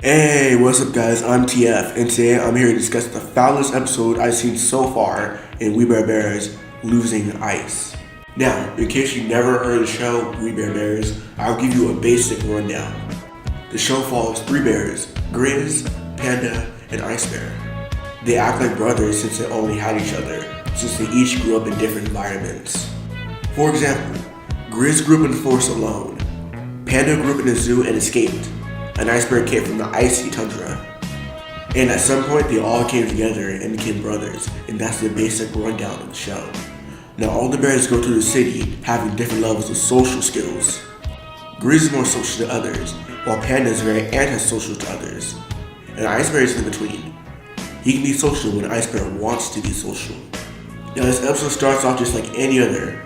Hey, what's up guys, I'm TF, and today I'm here to discuss the foulest episode I've seen so far in We Bare Bears Losing Ice. Now, in case you never heard of the show We Bare Bears, I'll give you a basic rundown. The show follows three bears, Grizz, Panda, and Ice Bear. They act like brothers since they only had each other, since they each grew up in different environments. For example, Grizz grew up in the forest alone, Panda grew up in a zoo and escaped, an Ice Bear came from the icy tundra. And at some point they all came together and became brothers, and that's the basic rundown of the show. Now all the bears go through the city having different levels of social skills. Grizz is more social to others, while Panda is very antisocial to others. And Ice Bear is in between. He can be social when Ice Bear wants to be social. Now this episode starts off just like any other.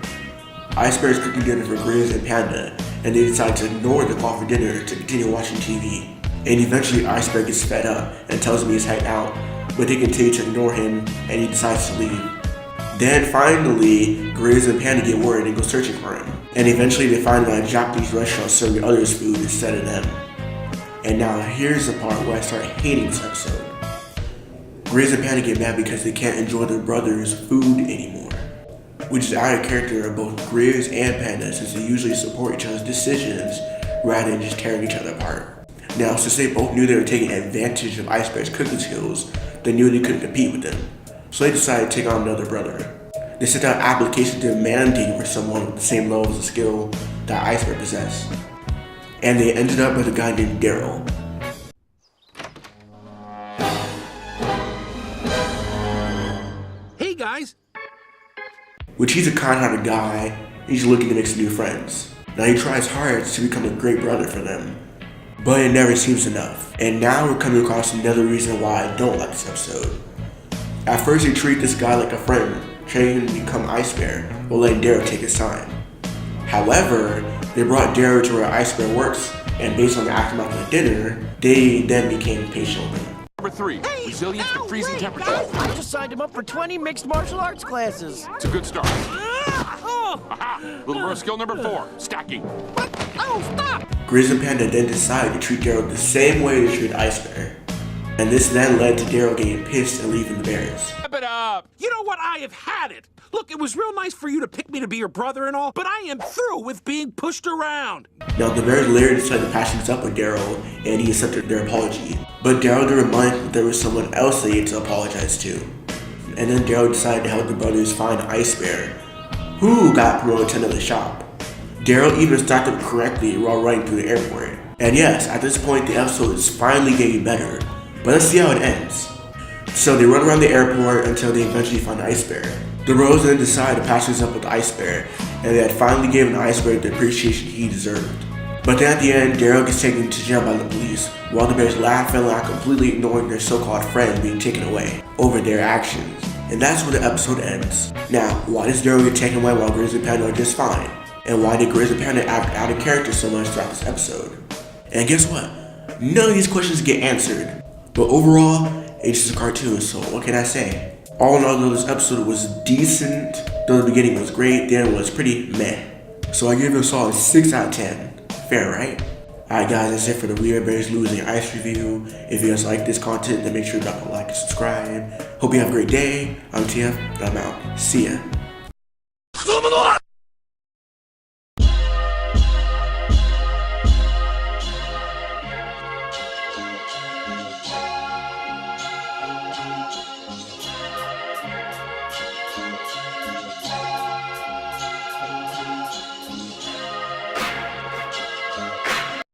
Ice Bear is cooking dinner for Grizz and Panda, and they decide to ignore the call for dinner to continue watching TV. And eventually Ice Bear gets fed up and tells him he's heading out, but they continue to ignore him and he decides to leave. Then finally, Grizz and Panda get worried and go searching for him. And eventually they find him at a Japanese restaurant serving others food instead of them. And now here's the part where I start hating this episode. Grizz and Panda get mad because they can't enjoy their brother's food anymore, which is out of character of both Grizz and Panda since they usually support each other's decisions rather than just tearing each other apart. Now, since they both knew they were taking advantage of Ice Bear's cooking skills, they knew they couldn't compete with them. So they decided to take on another brother. They sent out applications demanding for someone with the same levels of skill that Ice Bear possessed. And they ended up with a guy named Daryl. Hey guys! Which he's a kind-hearted guy, he's looking to make some new friends. Now he tries hard to become a great brother for them, but it never seems enough. And now we're coming across another reason why I don't like this episode. At first they treat this guy like a friend, training him to become Ice Bear, while letting Daryl take his time. However, they brought Daryl to where Ice Bear works, and based on the aftermath of the dinner, they then became patient with him. Number 3, resilience to freezing temperatures. I just signed him up for 20 mixed martial arts classes. It's a good start. Aha! Little more skill number 4, stacking. What? Oh, stop! Grizz and Panda then decide to treat Daryl the same way they treat Ice Bear. And this then led to Daryl getting pissed and leaving the bears. Wrap it up! You know what? I have had it! Look, it was real nice for you to pick me to be your brother and all, but I am through with being pushed around. Now the bears later decided to patch things up with Daryl, and he accepted their apology. But Daryl did remind them that there was someone else they needed to apologize to. And then Daryl decided to help the brothers find Ice Bear, who got promoted to another shop. Daryl even stocked up correctly while running through the airport. And yes, at this point the episode is finally getting better, but let's see how it ends. So they run around the airport until they eventually find Ice Bear. The bros then decide to patch things up with Ice Bear, and they had finally given Ice Bear the appreciation he deserved. But then at the end, Daryl gets taken to jail by the police, while the bears laugh and laugh, completely ignoring their so-called friend being taken away over their actions. And that's where the episode ends. Now, why does Daryl get taken away while Grizz and Panda are just fine? And why did Grizz and Panda act out of character so much throughout this episode? And guess what? None of these questions get answered. But overall, it's just a cartoon, so what can I say? All in all, though, this episode was decent. Though the beginning was great, the end was pretty meh. So I give it a solid 6 out of 10. Fair, right? Alright guys, that's it for the We Bare Bears Losing Ice review. If you guys like this content, then make sure to drop a like and subscribe. Hope you have a great day. I'm TF, and I'm out. See ya.